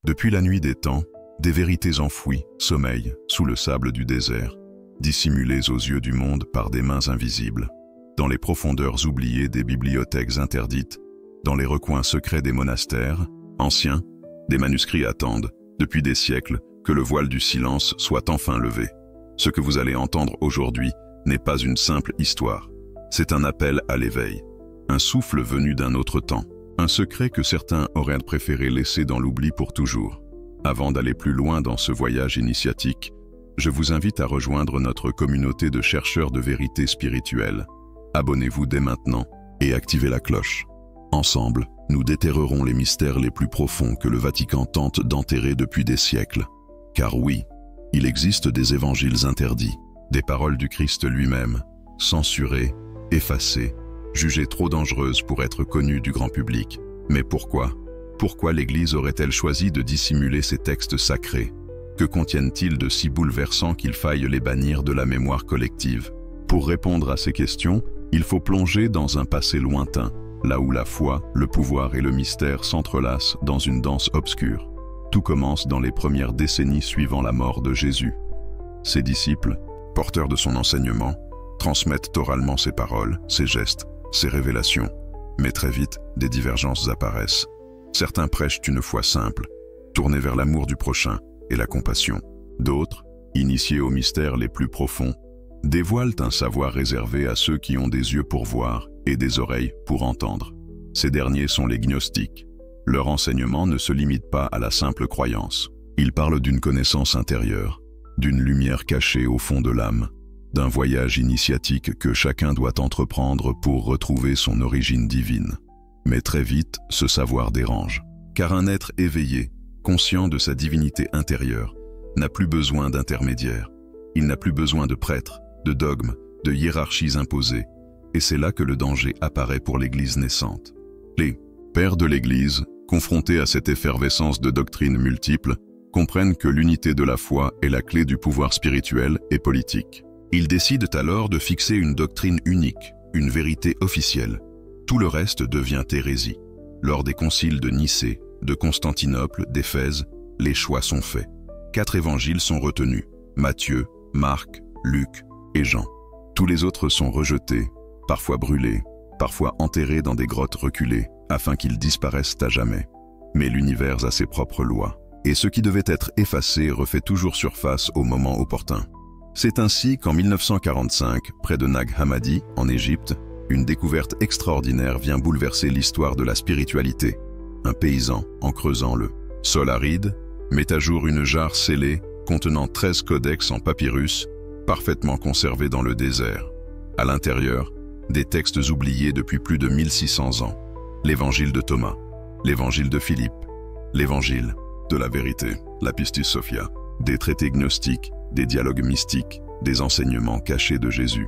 Depuis la nuit des temps, des vérités enfouies sommeillent sous le sable du désert, dissimulées aux yeux du monde par des mains invisibles. Dans les profondeurs oubliées des bibliothèques interdites, dans les recoins secrets des monastères, anciens, des manuscrits attendent, depuis des siècles, que le voile du silence soit enfin levé. Ce que vous allez entendre aujourd'hui n'est pas une simple histoire. C'est un appel à l'éveil, un souffle venu d'un autre temps, un secret que certains auraient préféré laisser dans l'oubli pour toujours. Avant d'aller plus loin dans ce voyage initiatique, je vous invite à rejoindre notre communauté de chercheurs de vérité spirituelle. Abonnez-vous dès maintenant et activez la cloche. Ensemble, nous déterrerons les mystères les plus profonds que le Vatican tente d'enterrer depuis des siècles. Car oui, il existe des évangiles interdits, des paroles du Christ lui-même, censurées, effacées, jugées trop dangereuses pour être connues du grand public. Mais pourquoi ? Pourquoi l'Église aurait-elle choisi de dissimuler ces textes sacrés? Que contiennent-ils de si bouleversants qu'il faille les bannir de la mémoire collective? Pour répondre à ces questions, il faut plonger dans un passé lointain, là où la foi, le pouvoir et le mystère s'entrelacent dans une danse obscure. Tout commence dans les premières décennies suivant la mort de Jésus. Ses disciples, porteurs de son enseignement, transmettent oralement ses paroles, ses gestes, ses révélations. Mais très vite, des divergences apparaissent. Certains prêchent une foi simple, tournée vers l'amour du prochain et la compassion. D'autres, initiés aux mystères les plus profonds, dévoilent un savoir réservé à ceux qui ont des yeux pour voir et des oreilles pour entendre. Ces derniers sont les gnostiques. Leur enseignement ne se limite pas à la simple croyance. Ils parlent d'une connaissance intérieure, d'une lumière cachée au fond de l'âme, d'un voyage initiatique que chacun doit entreprendre pour retrouver son origine divine. Mais très vite, ce savoir dérange, car un être éveillé, conscient de sa divinité intérieure, n'a plus besoin d'intermédiaires. Il n'a plus besoin de prêtres, de dogmes, de hiérarchies imposées, et c'est là que le danger apparaît pour l'Église naissante. Les pères de l'Église, confrontés à cette effervescence de doctrines multiples, comprennent que l'unité de la foi est la clé du pouvoir spirituel et politique. Ils décident alors de fixer une doctrine unique, une vérité officielle. Tout le reste devient hérésie. Lors des conciles de Nicée, de Constantinople, d'Éphèse, les choix sont faits. 4 évangiles sont retenus, Matthieu, Marc, Luc et Jean. Tous les autres sont rejetés, parfois brûlés, parfois enterrés dans des grottes reculées, afin qu'ils disparaissent à jamais. Mais l'univers a ses propres lois, et ce qui devait être effacé refait toujours surface au moment opportun. C'est ainsi qu'en 1945, près de Nag Hammadi, en Égypte, une découverte extraordinaire vient bouleverser l'histoire de la spiritualité. Un paysan, en creusant le sol aride, met à jour une jarre scellée contenant 13 codex en papyrus, parfaitement conservés dans le désert. À l'intérieur, des textes oubliés depuis plus de 1600 ans. L'évangile de Thomas, l'évangile de Philippe, l'évangile de la vérité, la Pistis Sophia, des traités gnostiques, des dialogues mystiques, des enseignements cachés de Jésus.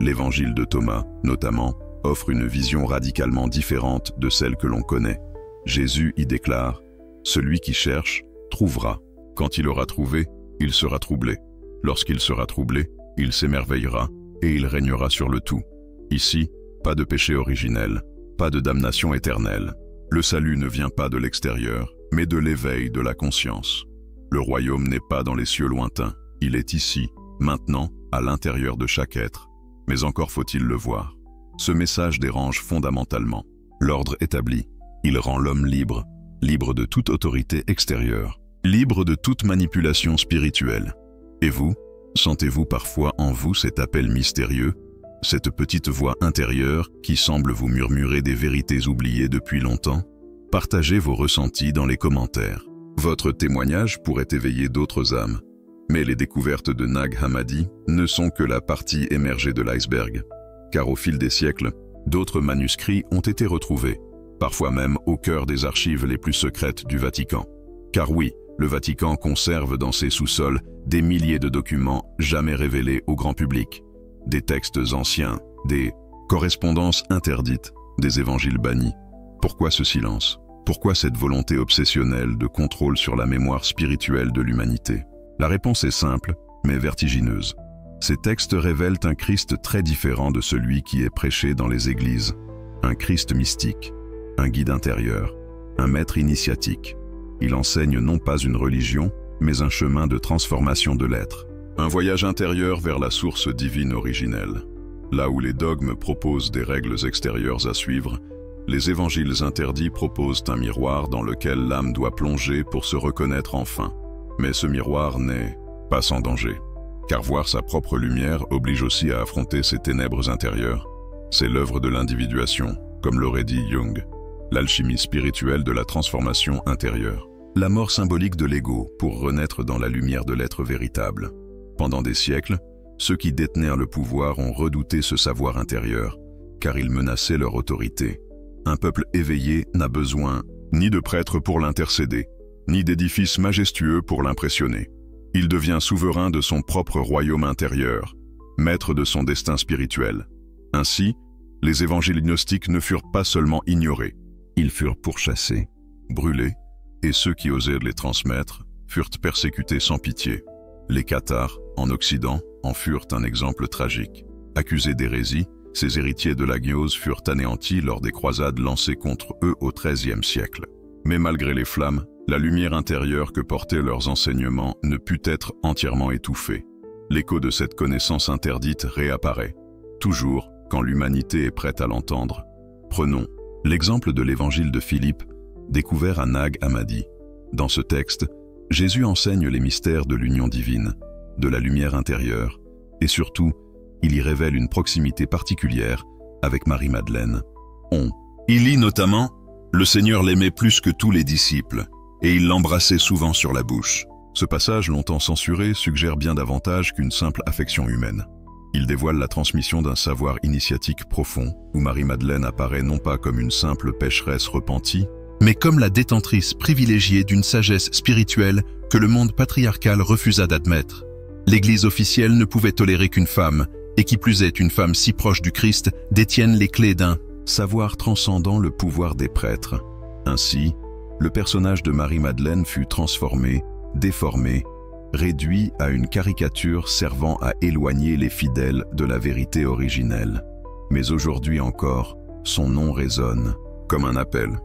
L'évangile de Thomas, notamment, offre une vision radicalement différente de celle que l'on connaît. Jésus y déclare « Celui qui cherche, trouvera. Quand il aura trouvé, il sera troublé. Lorsqu'il sera troublé, il s'émerveillera et il régnera sur le tout. » Ici, pas de péché originel, pas de damnation éternelle. Le salut ne vient pas de l'extérieur, mais de l'éveil de la conscience. Le royaume n'est pas dans les cieux lointains, il est ici, maintenant, à l'intérieur de chaque être. Mais encore faut-il le voir. Ce message dérange fondamentalement. L'ordre établi, il rend l'homme libre, libre de toute autorité extérieure, libre de toute manipulation spirituelle. Et vous, sentez-vous parfois en vous cet appel mystérieux, cette petite voix intérieure qui semble vous murmurer des vérités oubliées depuis longtemps? Partagez vos ressentis dans les commentaires. Votre témoignage pourrait éveiller d'autres âmes. Mais les découvertes de Nag Hammadi ne sont que la partie émergée de l'iceberg. Car au fil des siècles, d'autres manuscrits ont été retrouvés, parfois même au cœur des archives les plus secrètes du Vatican. Car oui, le Vatican conserve dans ses sous-sols des milliers de documents jamais révélés au grand public. Des textes anciens, des correspondances interdites, des évangiles bannis. Pourquoi ce silence? Pourquoi cette volonté obsessionnelle de contrôle sur la mémoire spirituelle de l'humanité? La réponse est simple, mais vertigineuse. Ces textes révèlent un Christ très différent de celui qui est prêché dans les églises. Un Christ mystique, un guide intérieur, un maître initiatique. Il enseigne non pas une religion, mais un chemin de transformation de l'être. Un voyage intérieur vers la source divine originelle. Là où les dogmes proposent des règles extérieures à suivre, les évangiles interdits proposent un miroir dans lequel l'âme doit plonger pour se reconnaître enfin. Mais ce miroir n'est pas sans danger, car voir sa propre lumière oblige aussi à affronter ses ténèbres intérieures. C'est l'œuvre de l'individuation, comme l'aurait dit Jung, l'alchimie spirituelle de la transformation intérieure. La mort symbolique de l'ego pour renaître dans la lumière de l'être véritable. Pendant des siècles, ceux qui détenaient le pouvoir ont redouté ce savoir intérieur, car il menaçait leur autorité. Un peuple éveillé n'a besoin ni de prêtres pour l'intercéder, ni d'édifices majestueux pour l'impressionner. Il devient souverain de son propre royaume intérieur, maître de son destin spirituel. Ainsi, les évangiles gnostiques ne furent pas seulement ignorés, ils furent pourchassés, brûlés, et ceux qui osaient les transmettre furent persécutés sans pitié. Les cathares, en Occident, en furent un exemple tragique. Accusés d'hérésie, ces héritiers de la gnose furent anéantis lors des croisades lancées contre eux au XIIIe siècle. Mais malgré les flammes, la lumière intérieure que portaient leurs enseignements ne put être entièrement étouffée. L'écho de cette connaissance interdite réapparaît, toujours quand l'humanité est prête à l'entendre. Prenons l'exemple de l'évangile de Philippe, découvert à Nag Hammadi. Dans ce texte, Jésus enseigne les mystères de l'union divine, de la lumière intérieure, et surtout, il y révèle une proximité particulière avec Marie-Madeleine. Il lit notamment « Le Seigneur l'aimait plus que tous les disciples, et il l'embrassait souvent sur la bouche ». Ce passage, longtemps censuré, suggère bien davantage qu'une simple affection humaine. Il dévoile la transmission d'un savoir initiatique profond, où Marie-Madeleine apparaît non pas comme une simple pécheresse repentie, mais comme la détentrice privilégiée d'une sagesse spirituelle que le monde patriarcal refusa d'admettre. L'Église officielle ne pouvait tolérer qu'une femme, et qui plus est une femme si proche du Christ, détienne les clés d'un savoir transcendant le pouvoir des prêtres. Ainsi, le personnage de Marie-Madeleine fut transformé, déformé, réduit à une caricature servant à éloigner les fidèles de la vérité originelle. Mais aujourd'hui encore, son nom résonne comme un appel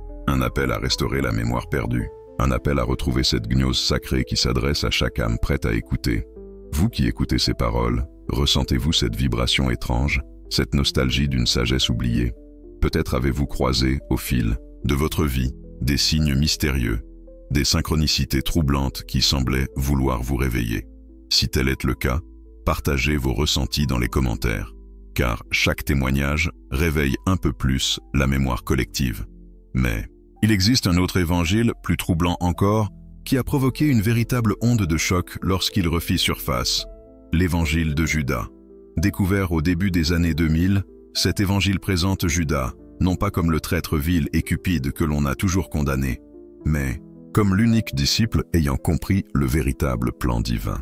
à restaurer la mémoire perdue, un appel à retrouver cette gnose sacrée qui s'adresse à chaque âme prête à écouter. Vous qui écoutez ces paroles, ressentez-vous cette vibration étrange, cette nostalgie d'une sagesse oubliée? Peut-être avez-vous croisé, au fil de votre vie, des signes mystérieux, des synchronicités troublantes qui semblaient vouloir vous réveiller. Si tel est le cas, partagez vos ressentis dans les commentaires, car chaque témoignage réveille un peu plus la mémoire collective. Mais il existe un autre évangile, plus troublant encore, qui a provoqué une véritable onde de choc lorsqu'il refit surface, l'évangile de Judas. Découvert au début des années 2000, cet évangile présente Judas, non pas comme le traître vil et cupide que l'on a toujours condamné, mais comme l'unique disciple ayant compris le véritable plan divin.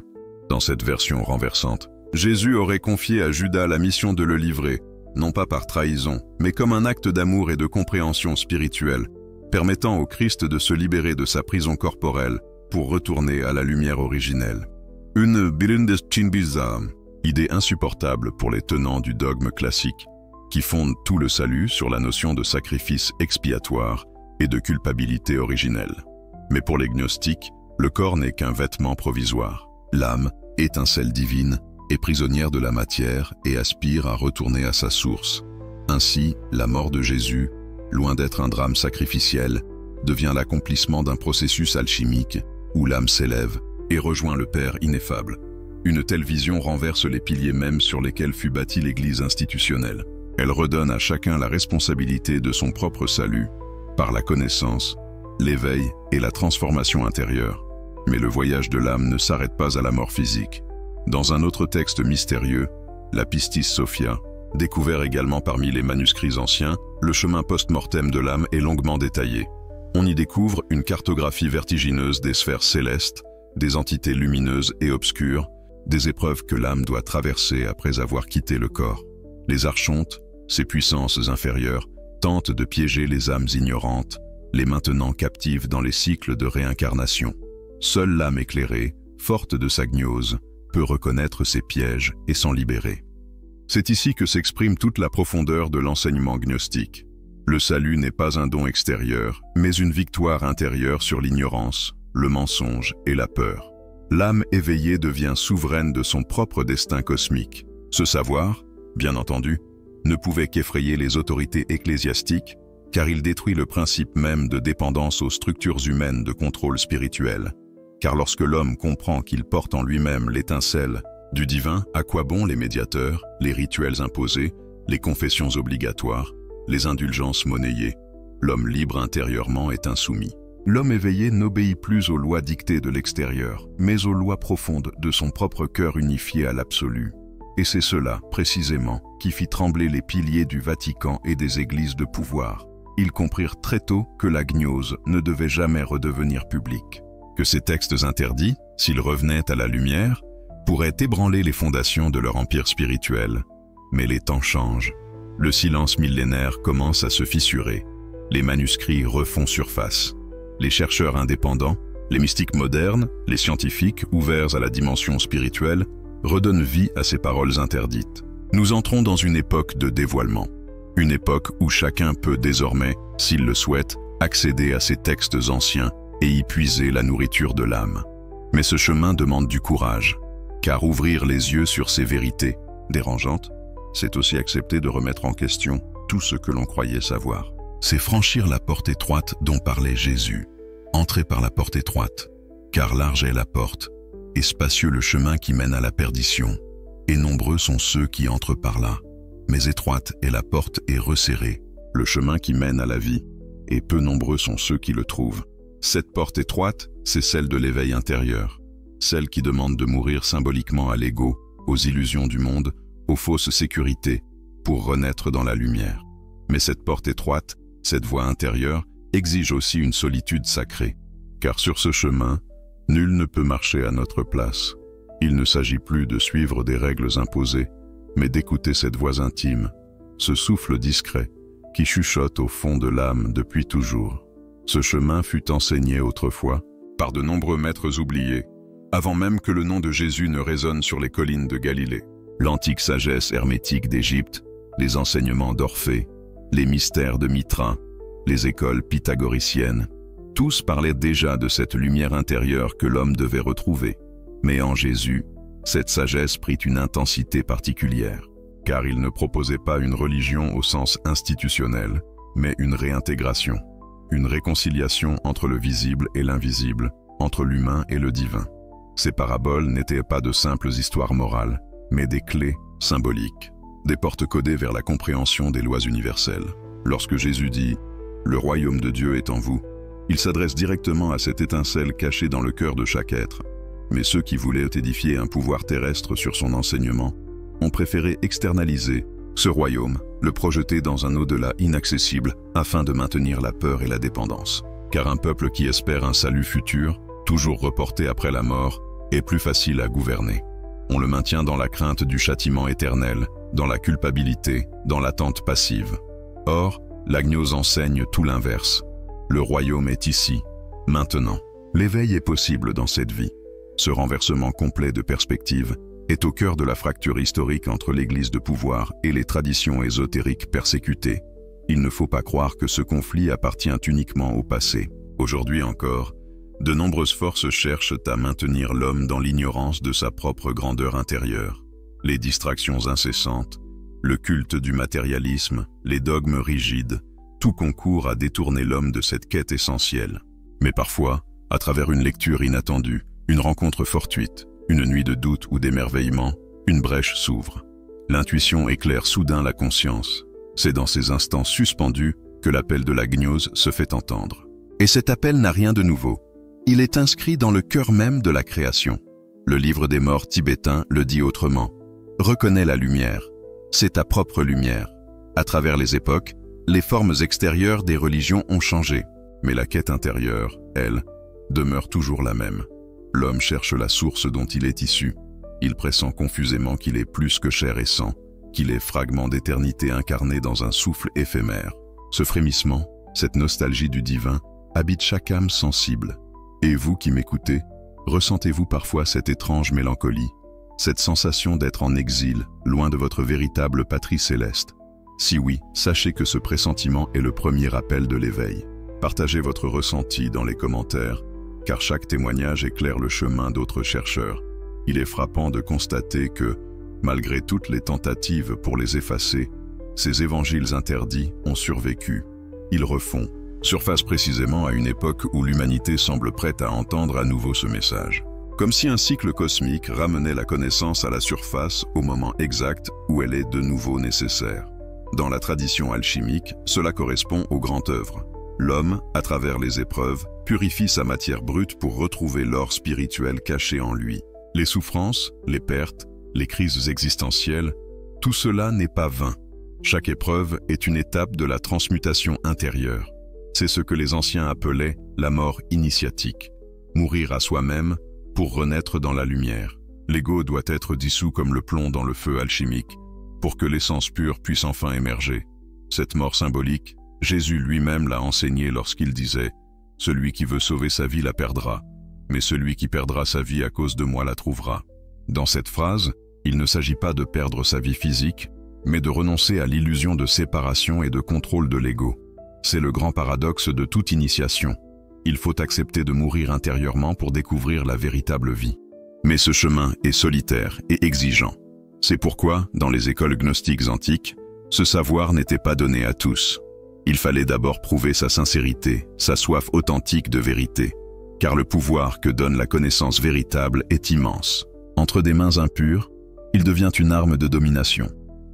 Dans cette version renversante, Jésus aurait confié à Judas la mission de le livrer, non pas par trahison, mais comme un acte d'amour et de compréhension spirituelle, permettant au Christ de se libérer de sa prison corporelle pour retourner à la lumière originelle. Une Birundestinbizam, idée insupportable pour les tenants du dogme classique, qui fonde tout le salut sur la notion de sacrifice expiatoire et de culpabilité originelle. Mais pour les gnostiques, le corps n'est qu'un vêtement provisoire. L'âme, étincelle divine, est prisonnière de la matière et aspire à retourner à sa source. Ainsi, la mort de Jésus, loin d'être un drame sacrificiel, devient l'accomplissement d'un processus alchimique où l'âme s'élève et rejoint le Père ineffable. Une telle vision renverse les piliers mêmes sur lesquels fut bâtie l'Église institutionnelle. Elle redonne à chacun la responsabilité de son propre salut, par la connaissance, l'éveil et la transformation intérieure. Mais le voyage de l'âme ne s'arrête pas à la mort physique. Dans un autre texte mystérieux, la Pistis Sophia, découvert également parmi les manuscrits anciens, le chemin post-mortem de l'âme est longuement détaillé. On y découvre une cartographie vertigineuse des sphères célestes, des entités lumineuses et obscures, des épreuves que l'âme doit traverser après avoir quitté le corps. Les archontes, ces puissances inférieures, tentent de piéger les âmes ignorantes, les maintenant captives dans les cycles de réincarnation. Seule l'âme éclairée, forte de sa gnose, peut reconnaître ces pièges et s'en libérer. C'est ici que s'exprime toute la profondeur de l'enseignement gnostique. Le salut n'est pas un don extérieur, mais une victoire intérieure sur l'ignorance, le mensonge et la peur. L'âme éveillée devient souveraine de son propre destin cosmique. Ce savoir, bien entendu, ne pouvait qu'effrayer les autorités ecclésiastiques, car il détruit le principe même de dépendance aux structures humaines de contrôle spirituel. Car lorsque l'homme comprend qu'il porte en lui-même l'étincelle du divin, à quoi bon les médiateurs, les rituels imposés, les confessions obligatoires, les indulgences monnayées? L'homme libre intérieurement est insoumis. L'homme éveillé n'obéit plus aux lois dictées de l'extérieur, mais aux lois profondes de son propre cœur unifié à l'absolu. Et c'est cela, précisément, qui fit trembler les piliers du Vatican et des églises de pouvoir. Ils comprirent très tôt que la gnose ne devait jamais redevenir publique. Que ces textes interdits, s'ils revenaient à la lumière, pourraient ébranler les fondations de leur empire spirituel. Mais les temps changent. Le silence millénaire commence à se fissurer. Les manuscrits refont surface. Les chercheurs indépendants, les mystiques modernes, les scientifiques ouverts à la dimension spirituelle, redonnent vie à ces paroles interdites. Nous entrons dans une époque de dévoilement. Une époque où chacun peut désormais, s'il le souhaite, accéder à ces textes anciens et y puiser la nourriture de l'âme. Mais ce chemin demande du courage, car ouvrir les yeux sur ces vérités dérangeantes, c'est aussi accepter de remettre en question tout ce que l'on croyait savoir. C'est franchir la porte étroite dont parlait Jésus. Entrez par la porte étroite, car large est la porte, et spacieux le chemin qui mène à la perdition. Et nombreux sont ceux qui entrent par là. Mais étroite est la porte et resserrée, le chemin qui mène à la vie, et peu nombreux sont ceux qui le trouvent. Cette porte étroite, c'est celle de l'éveil intérieur, celle qui demande de mourir symboliquement à l'ego, aux illusions du monde, aux fausses sécurités, pour renaître dans la lumière. Mais cette porte étroite, cette voie intérieure, exige aussi une solitude sacrée, car sur ce chemin, nul ne peut marcher à notre place. Il ne s'agit plus de suivre des règles imposées, mais d'écouter cette voix intime, ce souffle discret, qui chuchote au fond de l'âme depuis toujours. Ce chemin fut enseigné autrefois par de nombreux maîtres oubliés, avant même que le nom de Jésus ne résonne sur les collines de Galilée. L'antique sagesse hermétique d'Égypte, les enseignements d'Orphée, les mystères de Mithra, les écoles pythagoriciennes, tous parlaient déjà de cette lumière intérieure que l'homme devait retrouver. Mais en Jésus, cette sagesse prit une intensité particulière, car il ne proposait pas une religion au sens institutionnel, mais une réintégration, une réconciliation entre le visible et l'invisible, entre l'humain et le divin. Ces paraboles n'étaient pas de simples histoires morales, mais des clés symboliques, des portes codées vers la compréhension des lois universelles. Lorsque Jésus dit « Le royaume de Dieu est en vous », il s'adresse directement à cette étincelle cachée dans le cœur de chaque être. Mais ceux qui voulaient édifier un pouvoir terrestre sur son enseignement ont préféré externaliser ce royaume, le projeter dans un au-delà inaccessible afin de maintenir la peur et la dépendance. Car un peuple qui espère un salut futur, toujours reporté après la mort, est plus facile à gouverner. On le maintient dans la crainte du châtiment éternel, dans la culpabilité, dans l'attente passive. Or, la gnose enseigne tout l'inverse. Le royaume est ici, maintenant. L'éveil est possible dans cette vie. Ce renversement complet de perspective est au cœur de la fracture historique entre l'Église de pouvoir et les traditions ésotériques persécutées. Il ne faut pas croire que ce conflit appartient uniquement au passé. Aujourd'hui encore, de nombreuses forces cherchent à maintenir l'homme dans l'ignorance de sa propre grandeur intérieure. Les distractions incessantes, le culte du matérialisme, les dogmes rigides, tout concourt à détourner l'homme de cette quête essentielle. Mais parfois, à travers une lecture inattendue, une rencontre fortuite, une nuit de doute ou d'émerveillement, une brèche s'ouvre. L'intuition éclaire soudain la conscience. C'est dans ces instants suspendus que l'appel de la gnose se fait entendre. Et cet appel n'a rien de nouveau. Il est inscrit dans le cœur même de la création. Le livre des morts tibétain le dit autrement. Reconnais la lumière. C'est ta propre lumière. À travers les époques, les formes extérieures des religions ont changé. Mais la quête intérieure, elle, demeure toujours la même. L'homme cherche la source dont il est issu. Il pressent confusément qu'il est plus que chair et sang, qu'il est fragment d'éternité incarné dans un souffle éphémère. Ce frémissement, cette nostalgie du divin, habite chaque âme sensible. Et vous qui m'écoutez, ressentez-vous parfois cette étrange mélancolie, cette sensation d'être en exil, loin de votre véritable patrie céleste? Si oui, sachez que ce pressentiment est le premier appel de l'éveil. Partagez votre ressenti dans les commentaires, car chaque témoignage éclaire le chemin d'autres chercheurs. Il est frappant de constater que, malgré toutes les tentatives pour les effacer, ces évangiles interdits ont survécu. Ils refont surface précisément à une époque où l'humanité semble prête à entendre à nouveau ce message. Comme si un cycle cosmique ramenait la connaissance à la surface au moment exact où elle est de nouveau nécessaire. Dans la tradition alchimique, cela correspond aux grandes œuvres. L'homme, à travers les épreuves, purifie sa matière brute pour retrouver l'or spirituel caché en lui. Les souffrances, les pertes, les crises existentielles, tout cela n'est pas vain. Chaque épreuve est une étape de la transmutation intérieure. C'est ce que les anciens appelaient la mort initiatique. Mourir à soi-même pour renaître dans la lumière. L'ego doit être dissous comme le plomb dans le feu alchimique pour que l'essence pure puisse enfin émerger. Cette mort symbolique, Jésus lui-même l'a enseigné lorsqu'il disait « Celui qui veut sauver sa vie la perdra, mais celui qui perdra sa vie à cause de moi la trouvera ». Dans cette phrase, il ne s'agit pas de perdre sa vie physique, mais de renoncer à l'illusion de séparation et de contrôle de l'ego. C'est le grand paradoxe de toute initiation. Il faut accepter de mourir intérieurement pour découvrir la véritable vie. Mais ce chemin est solitaire et exigeant. C'est pourquoi, dans les écoles gnostiques antiques, ce savoir n'était pas donné à tous. Il fallait d'abord prouver sa sincérité, sa soif authentique de vérité, car le pouvoir que donne la connaissance véritable est immense. Entre des mains impures, il devient une arme de domination.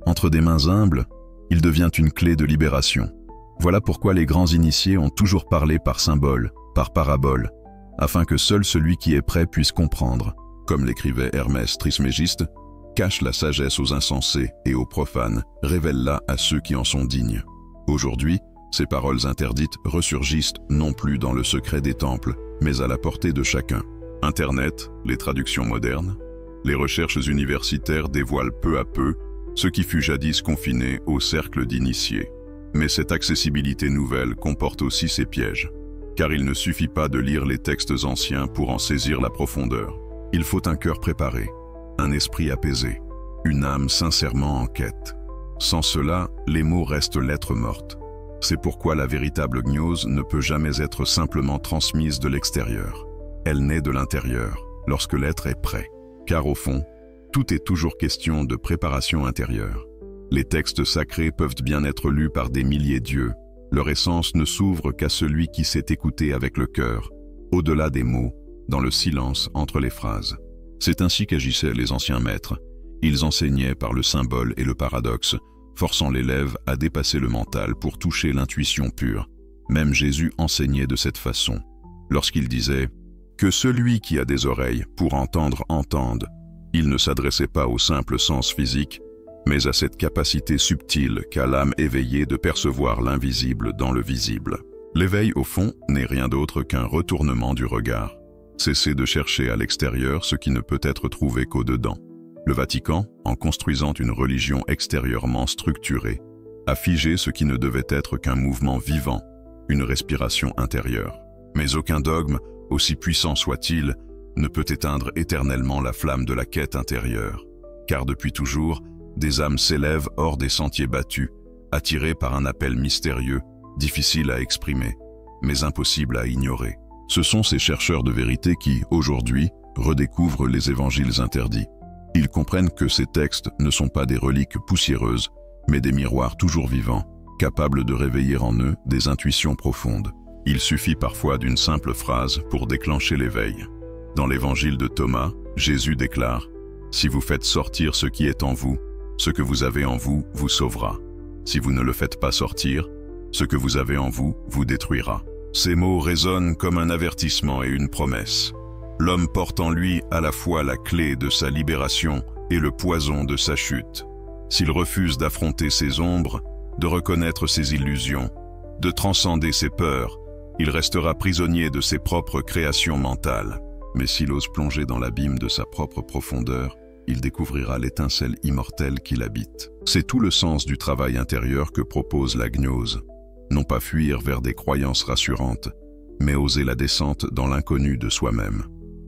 Entre des mains humbles, il devient une clé de libération. Voilà pourquoi les grands initiés ont toujours parlé par symbole, par parabole, afin que seul celui qui est prêt puisse comprendre. Comme l'écrivait Hermès Trismégiste, cache la sagesse aux insensés et aux profanes, révèle-la à ceux qui en sont dignes. Aujourd'hui, ces paroles interdites ressurgissent non plus dans le secret des temples, mais à la portée de chacun. Internet, les traductions modernes, les recherches universitaires dévoilent peu à peu ce qui fut jadis confiné au cercle d'initiés. Mais cette accessibilité nouvelle comporte aussi ses pièges, car il ne suffit pas de lire les textes anciens pour en saisir la profondeur. Il faut un cœur préparé, un esprit apaisé, une âme sincèrement en quête. Sans cela, les mots restent lettres mortes. C'est pourquoi la véritable gnose ne peut jamais être simplement transmise de l'extérieur. Elle naît de l'intérieur, lorsque l'être est prêt. Car au fond, tout est toujours question de préparation intérieure. Les textes sacrés peuvent bien être lus par des milliers d'yeux. Leur essence ne s'ouvre qu'à celui qui sait écouter avec le cœur, au-delà des mots, dans le silence entre les phrases. C'est ainsi qu'agissaient les anciens maîtres. Ils enseignaient par le symbole et le paradoxe, forçant l'élève à dépasser le mental pour toucher l'intuition pure. Même Jésus enseignait de cette façon, lorsqu'il disait « Que celui qui a des oreilles pour entendre entende ». Il ne s'adressait pas au simple sens physique, mais à cette capacité subtile qu'a l'âme éveillée de percevoir l'invisible dans le visible. L'éveil, au fond, n'est rien d'autre qu'un retournement du regard. Cesser de chercher à l'extérieur ce qui ne peut être trouvé qu'au-dedans. Le Vatican, en construisant une religion extérieurement structurée, a figé ce qui ne devait être qu'un mouvement vivant, une respiration intérieure. Mais aucun dogme, aussi puissant soit-il, ne peut éteindre éternellement la flamme de la quête intérieure. Car depuis toujours, des âmes s'élèvent hors des sentiers battus, attirées par un appel mystérieux, difficile à exprimer, mais impossible à ignorer. Ce sont ces chercheurs de vérité qui, aujourd'hui, redécouvrent les évangiles interdits. Ils comprennent que ces textes ne sont pas des reliques poussiéreuses, mais des miroirs toujours vivants, capables de réveiller en eux des intuitions profondes. Il suffit parfois d'une simple phrase pour déclencher l'éveil. Dans l'évangile de Thomas, Jésus déclare « Si vous faites sortir ce qui est en vous, ce que vous avez en vous vous sauvera. Si vous ne le faites pas sortir, ce que vous avez en vous vous détruira. » Ces mots résonnent comme un avertissement et une promesse. L'homme porte en lui à la fois la clé de sa libération et le poison de sa chute. S'il refuse d'affronter ses ombres, de reconnaître ses illusions, de transcender ses peurs, il restera prisonnier de ses propres créations mentales. Mais s'il ose plonger dans l'abîme de sa propre profondeur, il découvrira l'étincelle immortelle qui l'habite. C'est tout le sens du travail intérieur que propose la gnose. Non pas fuir vers des croyances rassurantes, mais oser la descente dans l'inconnu de soi-même.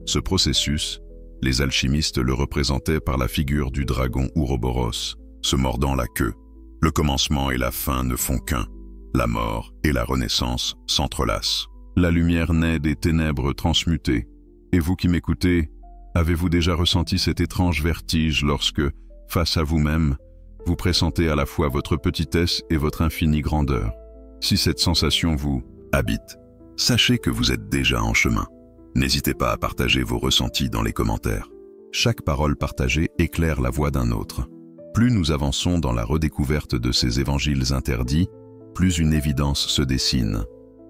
Ce processus, les alchimistes le représentaient par la figure du dragon Ouroboros, se mordant la queue. Le commencement et la fin ne font qu'un. La mort et la renaissance s'entrelacent. La lumière naît des ténèbres transmutées. Et vous qui m'écoutez, avez-vous déjà ressenti cet étrange vertige lorsque, face à vous-même, vous pressentez à la fois votre petitesse et votre infinie grandeur? Si cette sensation vous habite, sachez que vous êtes déjà en chemin. N'hésitez pas à partager vos ressentis dans les commentaires. Chaque parole partagée éclaire la voix d'un autre. Plus nous avançons dans la redécouverte de ces évangiles interdits, plus une évidence se dessine.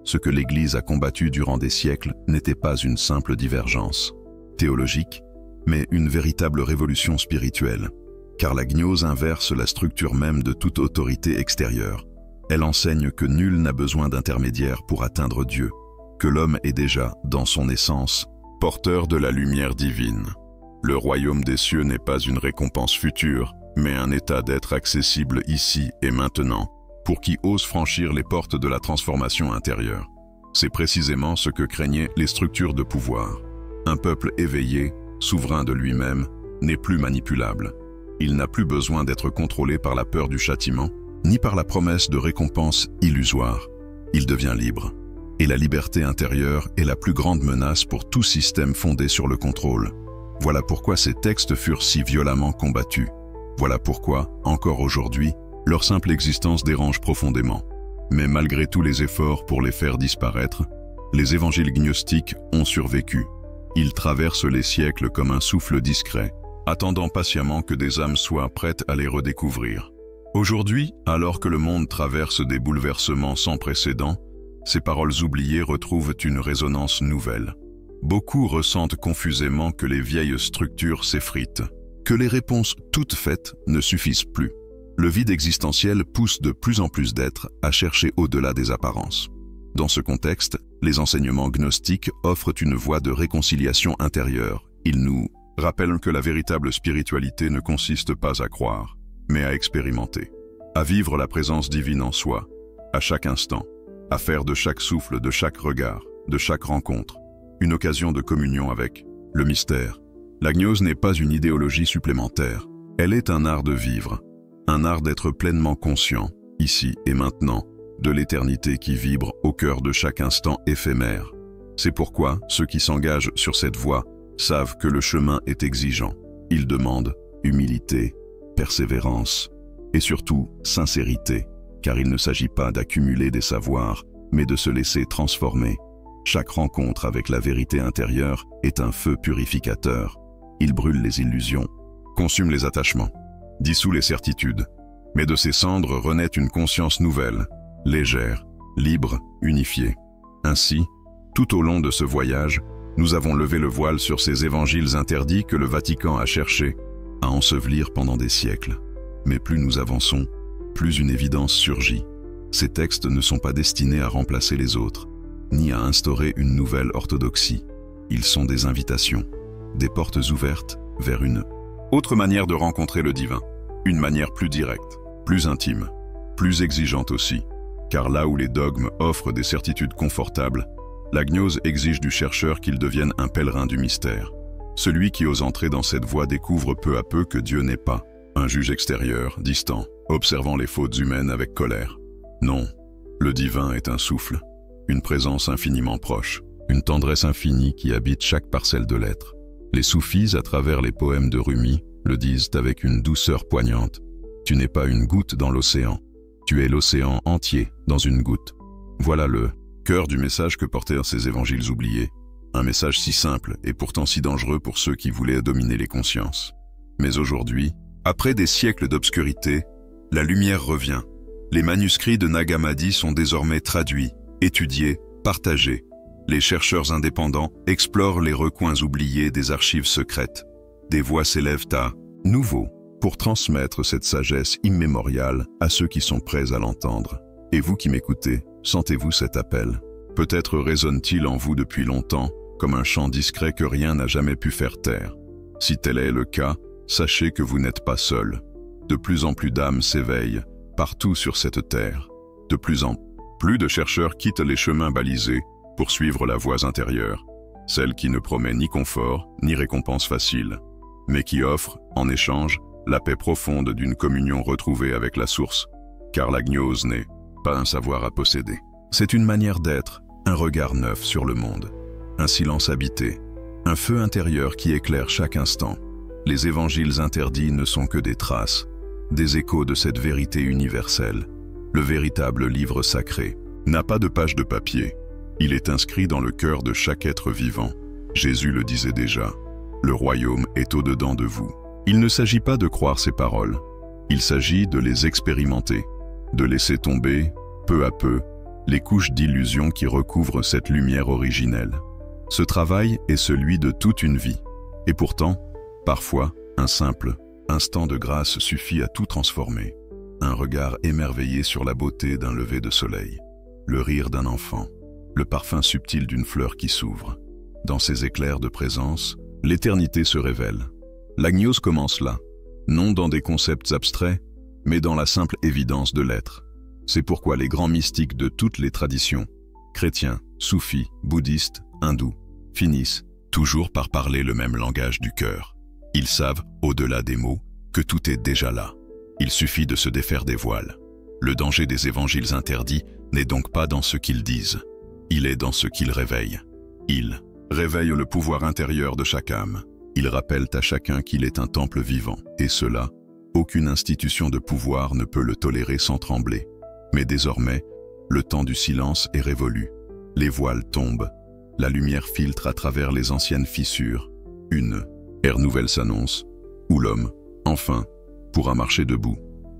Ce que l'Église a combattu durant des siècles n'était pas une simple divergence théologique, mais une véritable révolution spirituelle. Car la gnose inverse la structure même de toute autorité extérieure. Elle enseigne que nul n'a besoin d'intermédiaire pour atteindre Dieu, que l'homme est déjà, dans son essence, porteur de la lumière divine. Le royaume des cieux n'est pas une récompense future, mais un état d'être accessible ici et maintenant, pour qui ose franchir les portes de la transformation intérieure. C'est précisément ce que craignaient les structures de pouvoir. Un peuple éveillé, souverain de lui-même, n'est plus manipulable. Il n'a plus besoin d'être contrôlé par la peur du châtiment, ni par la promesse de récompense illusoire. Il devient libre. Et la liberté intérieure est la plus grande menace pour tout système fondé sur le contrôle. Voilà pourquoi ces textes furent si violemment combattus. Voilà pourquoi, encore aujourd'hui, leur simple existence dérange profondément. Mais malgré tous les efforts pour les faire disparaître, les évangiles gnostiques ont survécu. Ils traversent les siècles comme un souffle discret, attendant patiemment que des âmes soient prêtes à les redécouvrir. Aujourd'hui, alors que le monde traverse des bouleversements sans précédent, ces paroles oubliées retrouvent une résonance nouvelle. Beaucoup ressentent confusément que les vieilles structures s'effritent, que les réponses toutes faites ne suffisent plus. Le vide existentiel pousse de plus en plus d'êtres à chercher au-delà des apparences. Dans ce contexte, les enseignements gnostiques offrent une voie de réconciliation intérieure. Ils nous rappellent que la véritable spiritualité ne consiste pas à croire, mais à expérimenter, à vivre la présence divine en soi, à chaque instant, à faire de chaque souffle, de chaque regard, de chaque rencontre, une occasion de communion avec le mystère. La gnose n'est pas une idéologie supplémentaire, elle est un art de vivre, un art d'être pleinement conscient, ici et maintenant, de l'éternité qui vibre au cœur de chaque instant éphémère. C'est pourquoi ceux qui s'engagent sur cette voie savent que le chemin est exigeant. Ils demandent humilité, persévérance et surtout sincérité, car il ne s'agit pas d'accumuler des savoirs, mais de se laisser transformer. Chaque rencontre avec la vérité intérieure est un feu purificateur. Il brûle les illusions, consume les attachements, dissout les certitudes. Mais de ces cendres renaît une conscience nouvelle, légère, libre, unifiée. Ainsi, tout au long de ce voyage, nous avons levé le voile sur ces évangiles interdits que le Vatican a cherché à ensevelir pendant des siècles. Mais plus nous avançons, plus une évidence surgit. Ces textes ne sont pas destinés à remplacer les autres, ni à instaurer une nouvelle orthodoxie. Ils sont des invitations, des portes ouvertes vers une autre manière de rencontrer le divin, une manière plus directe, plus intime, plus exigeante aussi, car là où les dogmes offrent des certitudes confortables, la gnose exige du chercheur qu'il devienne un pèlerin du mystère. Celui qui ose entrer dans cette voie découvre peu à peu que Dieu n'est pas un juge extérieur, distant, observant les fautes humaines avec colère. Non, le divin est un souffle, une présence infiniment proche, une tendresse infinie qui habite chaque parcelle de l'être. Les soufis, à travers les poèmes de Rumi, le disent avec une douceur poignante. Tu n'es pas une goutte dans l'océan, tu es l'océan entier dans une goutte. Voilà le cœur du message que portèrent ces évangiles oubliés. Un message si simple et pourtant si dangereux pour ceux qui voulaient dominer les consciences. Mais aujourd'hui, après des siècles d'obscurité, la lumière revient. Les manuscrits de Nag Hammadi sont désormais traduits, étudiés, partagés. Les chercheurs indépendants explorent les recoins oubliés des archives secrètes. Des voix s'élèvent à nouveau pour transmettre cette sagesse immémoriale à ceux qui sont prêts à l'entendre. Et vous qui m'écoutez, sentez-vous cet appel? Peut-être résonne-t-il en vous depuis longtemps, comme un chant discret que rien n'a jamais pu faire taire. Si tel est le cas, sachez que vous n'êtes pas seul. De plus en plus d'âmes s'éveillent, partout sur cette terre. De plus en plus de chercheurs quittent les chemins balisés pour suivre la voie intérieure, celle qui ne promet ni confort, ni récompense facile, mais qui offre, en échange, la paix profonde d'une communion retrouvée avec la source, car la gnose n'est pas un savoir à posséder. C'est une manière d'être, un regard neuf sur le monde, un silence habité, un feu intérieur qui éclaire chaque instant. Les évangiles interdits ne sont que des traces, des échos de cette vérité universelle. Le véritable livre sacré n'a pas de page de papier. Il est inscrit dans le cœur de chaque être vivant. Jésus le disait déjà, le royaume est au-dedans de vous. Il ne s'agit pas de croire ces paroles. Il s'agit de les expérimenter, de laisser tomber, peu à peu, les couches d'illusions qui recouvrent cette lumière originelle. Ce travail est celui de toute une vie. Et pourtant, parfois, un simple instant de grâce suffit à tout transformer. Un regard émerveillé sur la beauté d'un lever de soleil, le rire d'un enfant, le parfum subtil d'une fleur qui s'ouvre. Dans ces éclairs de présence, l'éternité se révèle. La gnose commence là, non dans des concepts abstraits, mais dans la simple évidence de l'être. C'est pourquoi les grands mystiques de toutes les traditions, chrétiens, soufis, bouddhistes, hindous, finissent toujours par parler le même langage du cœur. Ils savent, au-delà des mots, que tout est déjà là. Il suffit de se défaire des voiles. Le danger des évangiles interdits n'est donc pas dans ce qu'ils disent. Il est dans ce qu'ils réveillent. Ils réveillent le pouvoir intérieur de chaque âme. Ils rappellent à chacun qu'il est un temple vivant. Et cela, aucune institution de pouvoir ne peut le tolérer sans trembler. Mais désormais, le temps du silence est révolu. Les voiles tombent. La lumière filtre à travers les anciennes fissures. Une ère nouvelle s'annonce, où l'homme, enfin, pourra marcher debout,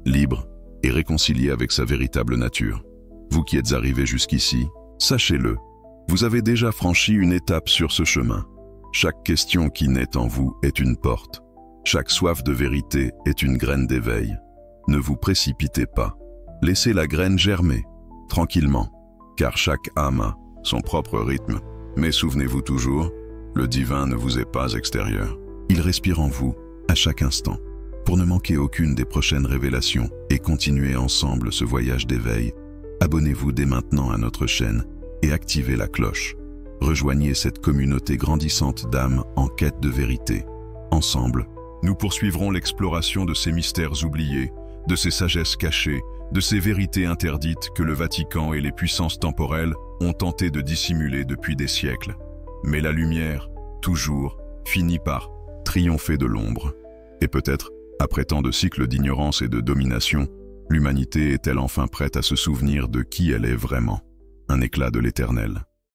libre et réconcilié avec sa véritable nature. Vous qui êtes arrivés jusqu'ici, sachez-le, vous avez déjà franchi une étape sur ce chemin. Chaque question qui naît en vous est une porte. Chaque soif de vérité est une graine d'éveil. Ne vous précipitez pas. Laissez la graine germer, tranquillement, car chaque âme a son propre rythme. Mais souvenez-vous toujours, le divin ne vous est pas extérieur. Il respire en vous, à chaque instant. Pour ne manquer aucune des prochaines révélations et continuer ensemble ce voyage d'éveil, abonnez-vous dès maintenant à notre chaîne et activez la cloche. Rejoignez cette communauté grandissante d'âmes en quête de vérité. Ensemble, nous poursuivrons l'exploration de ces mystères oubliés, de ces sagesses cachées, de ces vérités interdites que le Vatican et les puissances temporelles ont tenté de dissimuler depuis des siècles. Mais la lumière, toujours, finit par triompher de l'ombre. Et peut-être, après tant de cycles d'ignorance et de domination, l'humanité est-elle enfin prête à se souvenir de qui elle est vraiment? Un éclat de l'éternel.